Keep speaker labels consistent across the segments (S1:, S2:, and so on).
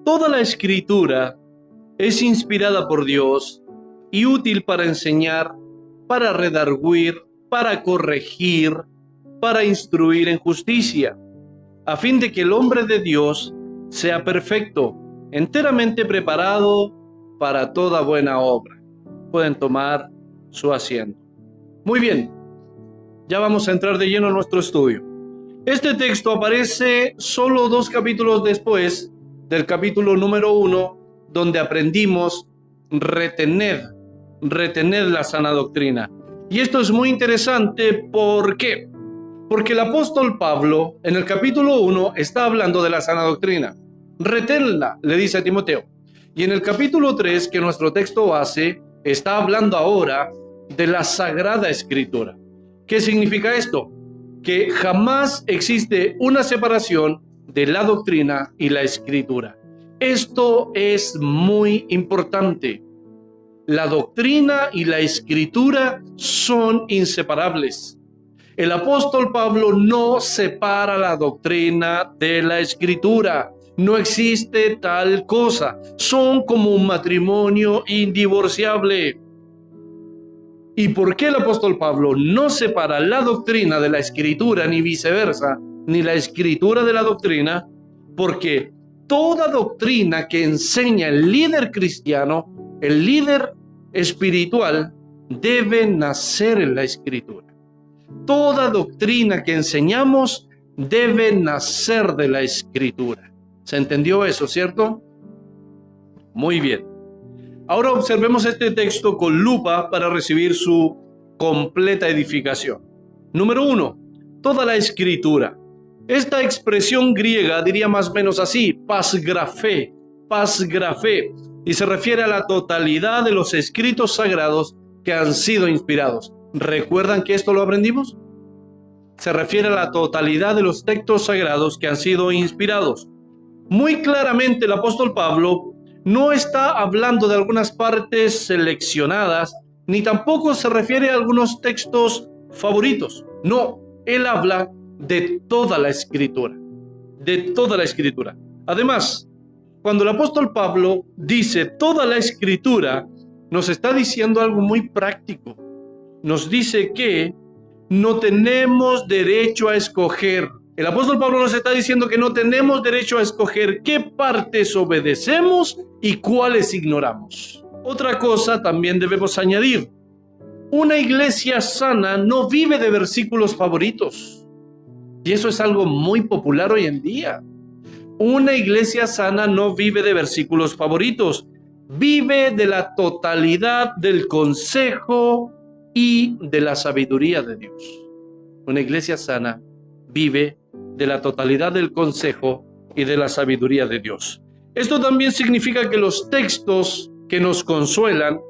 S1: toda la Escritura es inspirada por Dios y útil para enseñar, para redarguir, para corregir, para instruir en justicia, a fin de que el hombre de Dios sea perfecto, enteramente preparado para toda buena obra. Pueden tomar su asiento. Muy bien, ya vamos a entrar de lleno en nuestro estudio. Este texto aparece solo 2 capítulos después del capítulo número 1, donde aprendimos retener la sana doctrina. Y esto es muy interesante, ¿por qué? Porque el apóstol Pablo en el capítulo 1 está hablando de la sana doctrina. Reténla, le dice a Timoteo. Y en el capítulo 3, que nuestro texto hace, está hablando ahora de la Sagrada Escritura. ¿Qué significa esto? Que jamás existe una separación de la doctrina y la Escritura. Esto es muy importante. La doctrina y la Escritura son inseparables. El apóstol Pablo no separa la doctrina de la Escritura. No existe tal cosa. Son como un matrimonio indivorciable. ¿Y por qué el apóstol Pablo no separa la doctrina de la Escritura, ni viceversa, ni la Escritura de la doctrina? Porque toda doctrina que enseña el líder cristiano, el líder espiritual, debe nacer en la Escritura. Toda doctrina que enseñamos debe nacer de la Escritura. ¿Se entendió eso, cierto? Muy bien. Ahora observemos este texto con lupa para recibir su completa edificación. Número 1, toda la Escritura. Esta expresión griega diría más o menos así, pasgrafé, y se refiere a la totalidad de los escritos sagrados que han sido inspirados. ¿Recuerdan que esto lo aprendimos? Se refiere a la totalidad de los textos sagrados que han sido inspirados. Muy claramente el apóstol Pablo no está hablando de algunas partes seleccionadas, ni tampoco se refiere a algunos textos favoritos. No, él habla de toda la Escritura, de toda la Escritura. Además, cuando el apóstol Pablo dice toda la Escritura, nos está diciendo algo muy práctico. Nos dice que no tenemos derecho a escoger. El apóstol Pablo nos está diciendo que no tenemos derecho a escoger qué partes obedecemos y cuáles ignoramos. Otra cosa también debemos añadir. Una iglesia sana no vive de versículos favoritos. Y eso es algo muy popular hoy en día. Una iglesia sana no vive de versículos favoritos. Vive de la totalidad del consejo y de la sabiduría de Dios. Una iglesia sana vive de la totalidad del consejo y de la sabiduría de Dios. Esto también significa que los textos que nos consuelan,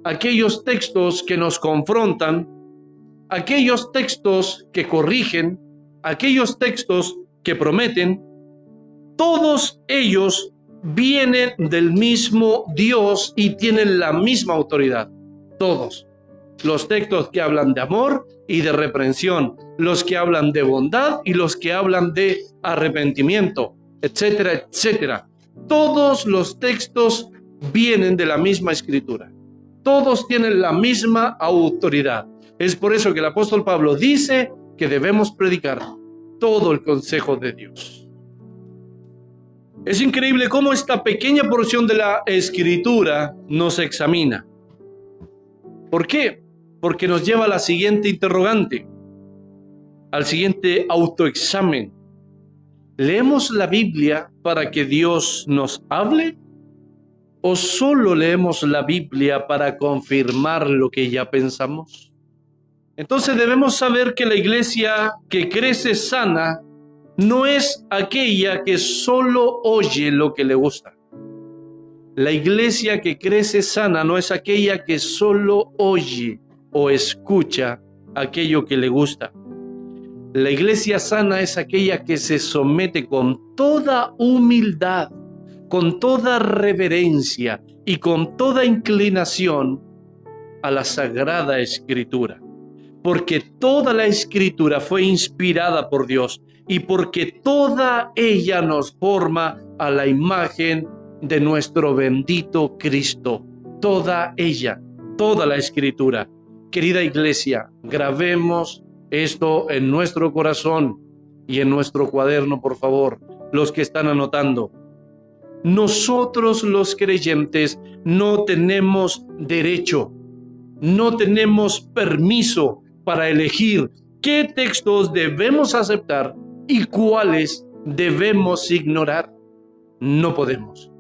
S1: aquellos textos que nos confrontan, aquellos textos que corrigen, aquellos textos que prometen, todos ellos vienen del mismo Dios y tienen la misma autoridad. Todos. Los textos que hablan de amor y de reprensión, los que hablan de bondad y los que hablan de arrepentimiento, etcétera, etcétera. Todos los textos vienen de la misma Escritura. Todos tienen la misma autoridad. Es por eso que el apóstol Pablo dice que debemos predicar todo el consejo de Dios. Es increíble cómo esta pequeña porción de la Escritura nos examina. ¿Por qué? Porque nos lleva a la siguiente interrogante, al siguiente autoexamen. ¿Leemos la Biblia para que Dios nos hable? ¿O solo leemos la Biblia para confirmar lo que ya pensamos? Entonces debemos saber que la iglesia que crece sana no es aquella que solo oye lo que le gusta. La iglesia que crece sana no es aquella que solo oye o escucha aquello que le gusta. La iglesia sana es aquella que se somete con toda humildad, con toda reverencia y con toda inclinación a la Sagrada Escritura. Porque toda la Escritura fue inspirada por Dios y porque toda ella nos forma a la imagen de nuestro bendito Cristo. Toda ella, toda la Escritura. Querida iglesia, grabemos esto en nuestro corazón y en nuestro cuaderno, por favor, los que están anotando. Nosotros los creyentes no tenemos derecho, no tenemos permiso para elegir qué textos debemos aceptar y cuáles debemos ignorar. No podemos.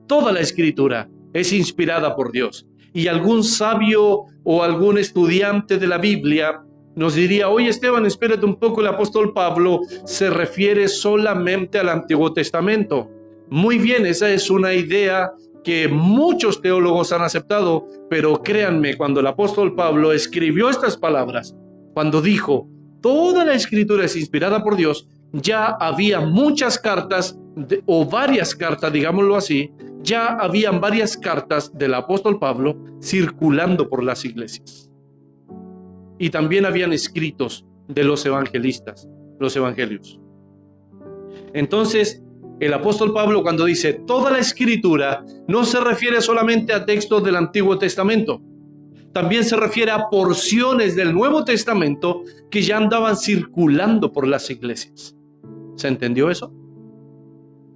S1: Toda la Escritura es inspirada por Dios. Y algún sabio o algún estudiante de la Biblia nos diría: oye Esteban, espérate un poco, el apóstol Pablo se refiere solamente al Antiguo Testamento. Muy bien, esa es una idea que muchos teólogos han aceptado, pero créanme, cuando el apóstol Pablo escribió estas palabras, cuando dijo toda la Escritura es inspirada por Dios, ya había muchas cartas, o varias cartas, digámoslo así, ya habían varias cartas del apóstol Pablo circulando por las iglesias. Y también habían escritos de los evangelistas, los evangelios. Entonces, el apóstol Pablo, cuando dice toda la Escritura, no se refiere solamente a textos del Antiguo Testamento. También se refiere a porciones del Nuevo Testamento que ya andaban circulando por las iglesias. ¿Se entendió eso?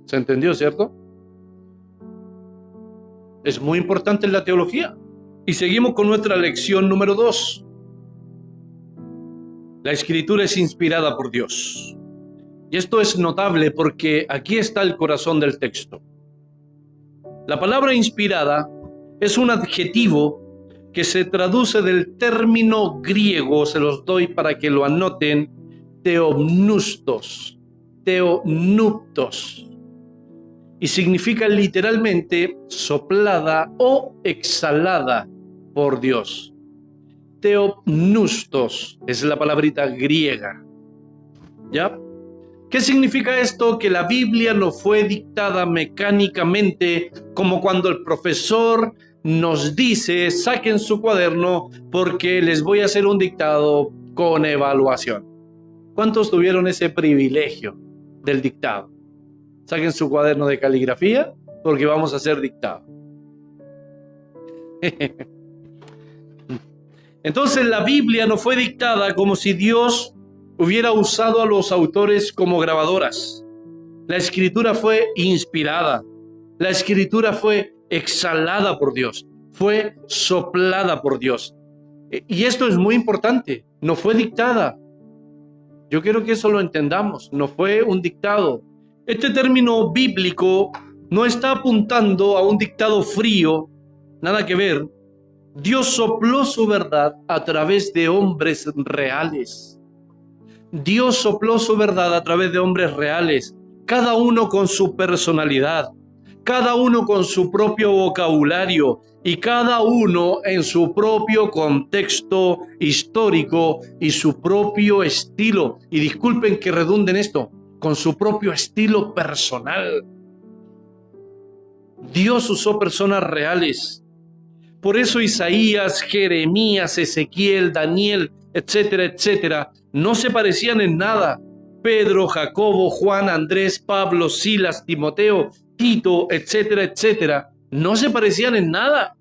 S1: ¿Se entendió, cierto? Es muy importante en la teología. Y seguimos con nuestra lección número 2. La Escritura es inspirada por Dios. Y esto es notable porque aquí está el corazón del texto. La palabra inspirada es un adjetivo que se traduce del término griego, se los doy para que lo anoten, theopneustos, theopneustos, y significa literalmente soplada o exhalada por Dios. Theopneustos es la palabrita griega. ¿Ya? ¿Qué significa esto? Que la Biblia no fue dictada mecánicamente, como cuando el profesor nos dice: saquen su cuaderno porque les voy a hacer un dictado con evaluación. ¿Cuántos tuvieron ese privilegio del dictado? Saquen su cuaderno de caligrafía porque vamos a hacer dictado. Entonces la Biblia no fue dictada como si Dios hubiera usado a los autores como grabadoras. La Escritura fue inspirada. La Escritura fue exhalada por Dios. Fue soplada por Dios. Y esto es muy importante. No fue dictada. Yo quiero que eso lo entendamos. No fue un dictado. Este término bíblico no está apuntando a un dictado frío. Nada que ver. Dios sopló su verdad a través de hombres reales. Dios sopló su verdad a través de hombres reales, cada uno con su personalidad, cada uno con su propio vocabulario y cada uno en su propio contexto histórico y su propio estilo. Y disculpen que redunde en esto, con su propio estilo personal. Dios usó personas reales. Por eso Isaías, Jeremías, Ezequiel, Daniel, etcétera, etcétera, no se parecían en nada. Pedro, Jacobo, Juan, Andrés, Pablo, Silas, Timoteo, Tito, etcétera, etcétera, no se parecían en nada.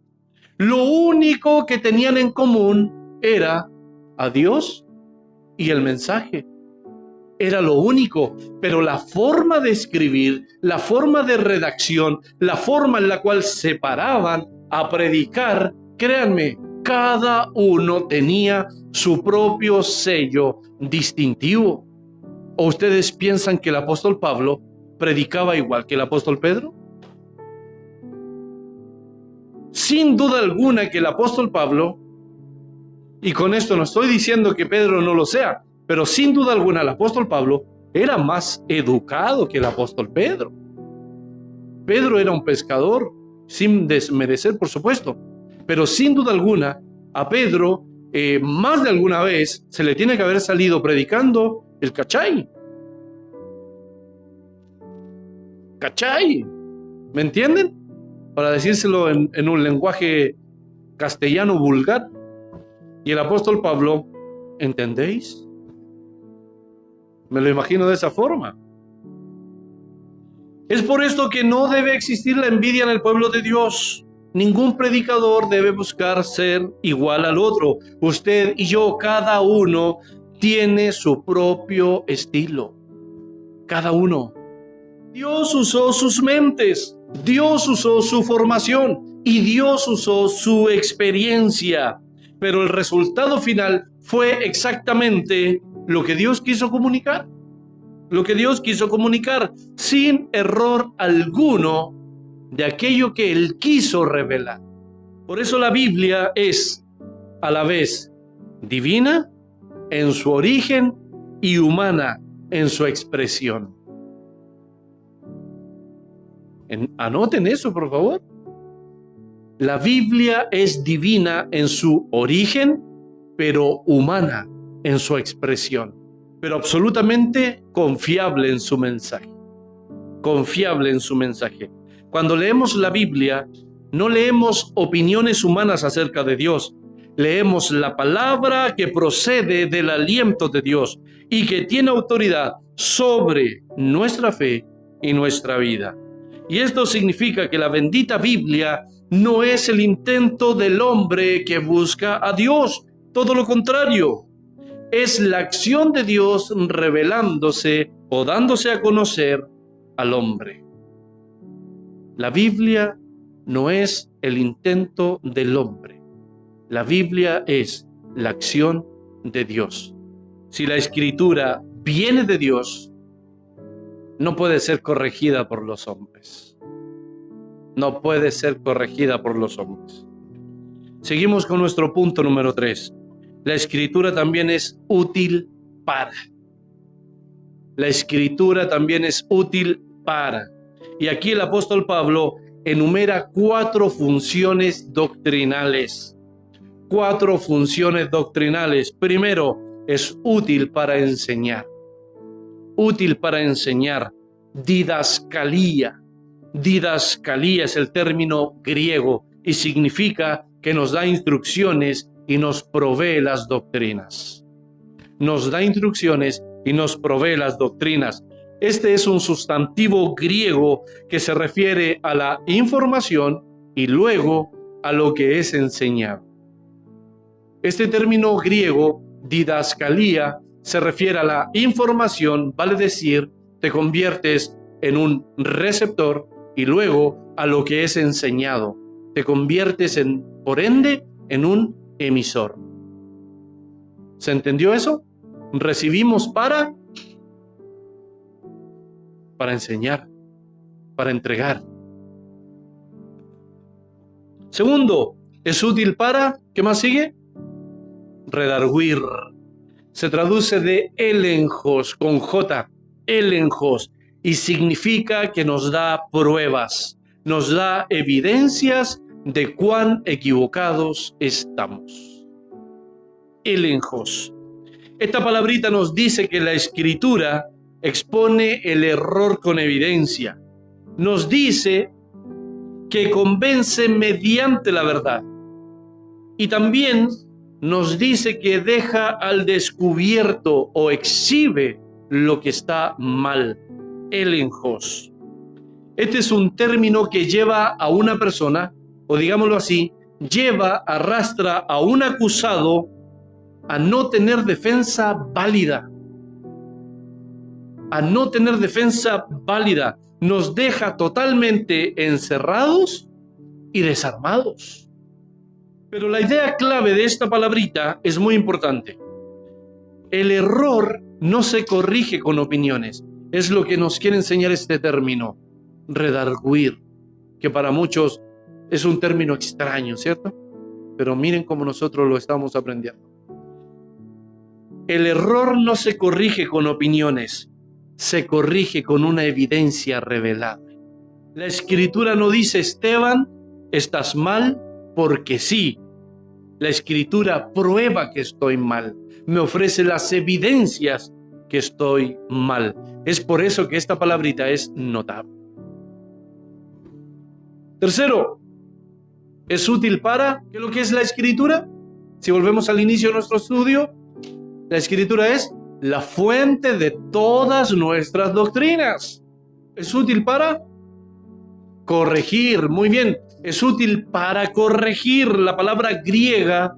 S1: Lo único que tenían en común era a Dios y el mensaje. Era lo único, pero la forma de escribir, la forma de redacción, la forma en la cual se paraban a predicar, créanme, cada uno tenía su propio sello distintivo. ¿O ustedes piensan que el apóstol Pablo predicaba igual que el apóstol Pedro? Sin duda alguna que el apóstol Pablo, y con esto no estoy diciendo que Pedro no lo sea, pero sin duda alguna el apóstol Pablo era más educado que el apóstol Pedro. Pedro era un pescador, sin desmerecer por supuesto, pero sin duda alguna a Pedro más de alguna vez se le tiene que haber salido predicando el cachai. Cachai, ¿me entienden? Para decírselo en un lenguaje castellano vulgar. Y el apóstol Pablo, ¿entendéis? Me lo imagino de esa forma. Es por esto que no debe existir la envidia en el pueblo de Dios. Ningún predicador debe buscar ser igual al otro. Usted y yo, cada uno tiene su propio estilo. Cada uno. Dios usó sus mentes, Dios usó su formación y Dios usó su experiencia. Pero el resultado final fue exactamente lo que Dios quiso comunicar. Lo que Dios quiso comunicar sin error alguno de aquello que Él quiso revelar. Por eso la Biblia es a la vez divina en su origen y humana en su expresión. Anoten eso, por favor. La Biblia es divina en su origen, pero humana en su expresión, pero absolutamente confiable en su mensaje. Confiable en su mensaje. Cuando leemos la Biblia, no leemos opiniones humanas acerca de Dios. Leemos la palabra que procede del aliento de Dios y que tiene autoridad sobre nuestra fe y nuestra vida. Y esto significa que la bendita Biblia no es el intento del hombre que busca a Dios. Todo lo contrario. Es la acción de Dios revelándose o dándose a conocer al hombre. La Biblia no es el intento del hombre. La Biblia es la acción de Dios. Si la Escritura viene de Dios, no puede ser corregida por los hombres. No puede ser corregida por los hombres. Seguimos con nuestro punto número 3. La Escritura también es útil para. La Escritura también es útil para. Y aquí el apóstol Pablo enumera 4 funciones doctrinales. 4 funciones doctrinales. Primero, es útil para enseñar. Útil para enseñar. Didascalía. Didascalía es el término griego y significa que nos da instrucciones y nos provee las doctrinas. Nos da instrucciones y nos provee las doctrinas. Este es un sustantivo griego que se refiere a la información y luego a lo que es enseñado. Este término griego, didascalía, se refiere a la información, vale decir, te conviertes en un receptor y luego a lo que es enseñado. Te conviertes por ende, en un emisor. ¿Se entendió eso? Recibimos para enseñar, para entregar. Segundo, es útil para, ¿qué más sigue? Redarguir. Se traduce de elenjos, con J, elenjos, y significa que nos da pruebas, nos da evidencias de cuán equivocados estamos. Elenjos. Esta palabrita nos dice que la Escritura expone el error con evidencia. Nos dice que convence mediante la verdad. Y también nos dice que deja al descubierto o exhibe lo que está mal. Elenjos. Este es un término que lleva a una persona, o digámoslo así, arrastra a un acusado a no tener defensa válida. A no tener defensa válida. Nos deja totalmente encerrados y desarmados. Pero la idea clave de esta palabrita es muy importante. El error no se corrige con opiniones. Es lo que nos quiere enseñar este término, redarguir, que para muchos es un término extraño, ¿cierto? Pero miren cómo nosotros lo estamos aprendiendo. El error no se corrige con opiniones, se corrige con una evidencia revelada. La Escritura no dice, Esteban, estás mal porque sí. La Escritura prueba que estoy mal, me ofrece las evidencias que estoy mal. Es por eso que esta palabrita es notable. Tercero, es útil para, ¿qué es lo que es la Escritura? Si volvemos al inicio de nuestro estudio, la Escritura es la fuente de todas nuestras doctrinas. Es útil para corregir, muy bien, es útil para corregir. La palabra griega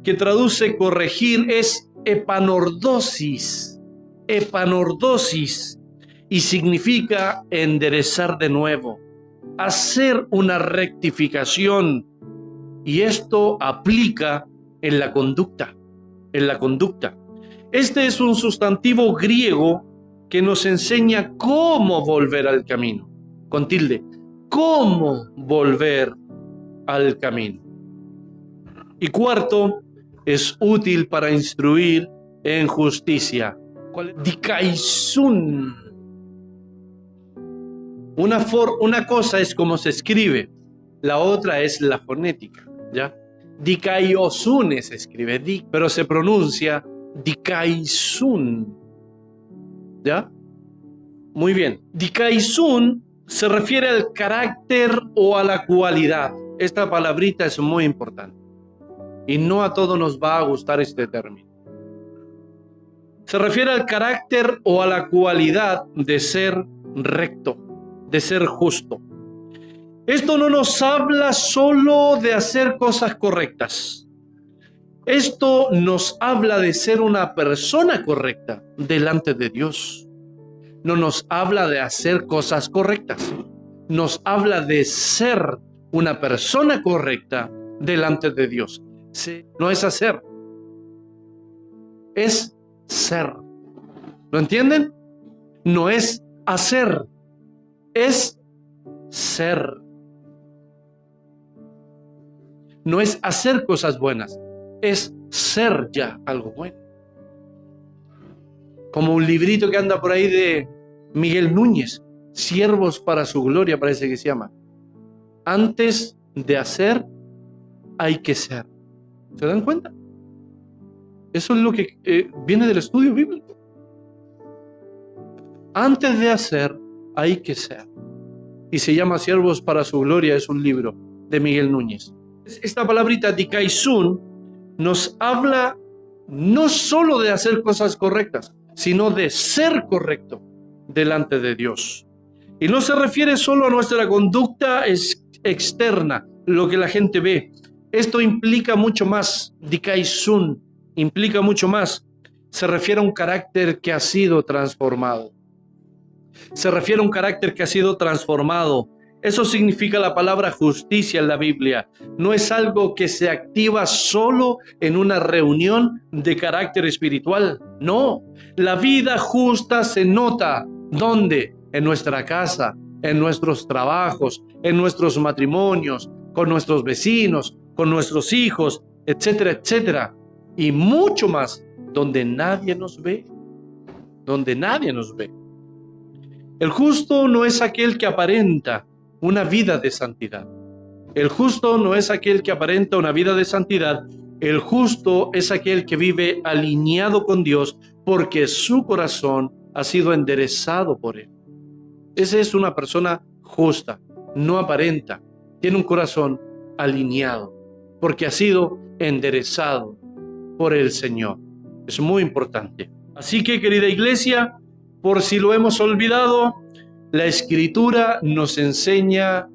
S1: que traduce corregir es epanordosis, epanordosis, y significa enderezar de nuevo, hacer una rectificación, y esto aplica en la conducta, en la conducta. Este es un sustantivo griego que nos enseña cómo volver al camino, con tilde, cómo volver al camino. Y cuarto, es útil para instruir en justicia. Dikaisun. Una cosa es cómo se escribe, la otra es la fonética, ¿ya? Dikaiosun se escribe, pero se pronuncia dikaisun, ¿ya? Muy bien. Dikaisun se refiere al carácter o a la cualidad. Esta palabrita es muy importante y no a todos nos va a gustar este término. Se refiere al carácter o a la cualidad de ser recto, de ser justo. Esto no nos habla solo de hacer cosas correctas. Esto nos habla de ser una persona correcta delante de Dios. No nos habla de hacer cosas correctas. Nos habla de ser una persona correcta delante de Dios. No es hacer, es ser. ¿Lo entienden? No es hacer, es ser. No es hacer cosas buenas, es ser ya algo bueno. Como un librito que anda por ahí de Miguel Núñez, Siervos para su gloria, parece que se llama. Antes de hacer, hay que ser. ¿Se dan cuenta? Eso es lo que viene del estudio bíblico. Antes de hacer, hay que ser. Y se llama Siervos para su gloria, es un libro de Miguel Núñez. Esta palabrita dikaisun nos habla no solo de hacer cosas correctas, sino de ser correcto delante de Dios. Y no se refiere solo a nuestra conducta externa, lo que la gente ve. Esto implica mucho más. Dikaisun implica mucho más. Se refiere a un carácter que ha sido transformado. Se refiere a un carácter que ha sido transformado. Eso significa la palabra justicia en la Biblia. No es algo que se activa solo en una reunión de carácter espiritual. No, la vida justa se nota. ¿Dónde? En nuestra casa, en nuestros trabajos, en nuestros matrimonios, con nuestros vecinos, con nuestros hijos, etcétera, etcétera. Y mucho más, donde nadie nos ve. Donde nadie nos ve. El justo no es aquel que aparenta una vida de santidad. El justo no es aquel que aparenta una vida de santidad. El justo es aquel que vive alineado con Dios porque su corazón ha sido enderezado por Él. Esa es una persona justa, no aparenta, tiene un corazón alineado porque ha sido enderezado por el Señor. Es muy importante. Así que, querida iglesia, por si lo hemos olvidado, la Escritura nos enseña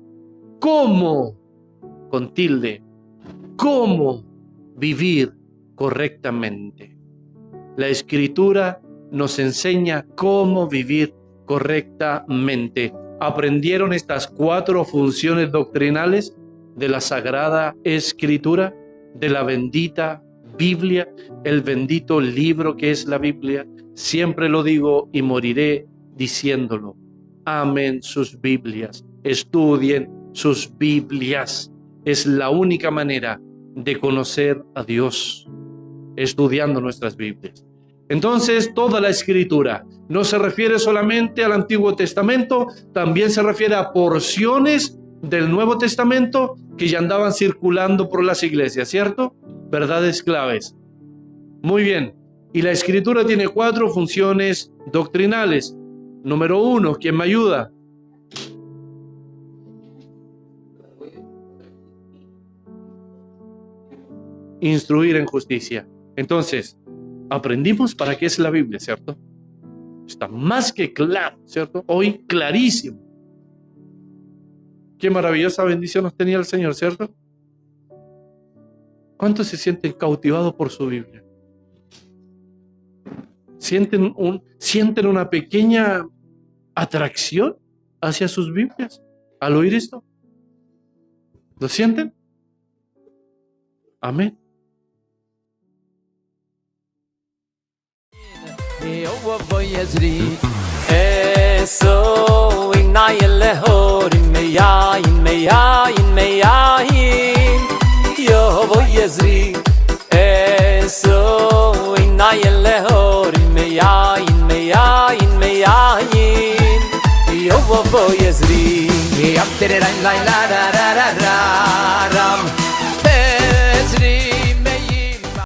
S1: cómo, con tilde, cómo vivir correctamente. La Escritura nos enseña cómo vivir correctamente. ¿Aprendieron estas 4 funciones doctrinales de la Sagrada Escritura, de la bendita Biblia, el bendito libro que es la Biblia? Siempre lo digo y moriré diciéndolo. Amen sus Biblias, estudien sus Biblias. Es la única manera de conocer a Dios, estudiando nuestras Biblias. Entonces, toda la Escritura no se refiere solamente al Antiguo Testamento, también se refiere a porciones del Nuevo Testamento que ya andaban circulando por las iglesias, ¿cierto? Verdades claves. Muy bien. Y la Escritura tiene 4 funciones doctrinales. Número 1, ¿quién me ayuda? Instruir en justicia. Entonces, Aprendimos para qué es la Biblia, ¿cierto? Está más que claro, ¿cierto? Hoy clarísimo. Qué maravillosa bendición nos tenía el Señor, ¿cierto? ¿Cuántos se sienten cautivados por su Biblia? ¿Sienten una pequeña atracción hacia sus Biblias al oír esto? ¿Lo sienten? Amén.
S2: Yo voy a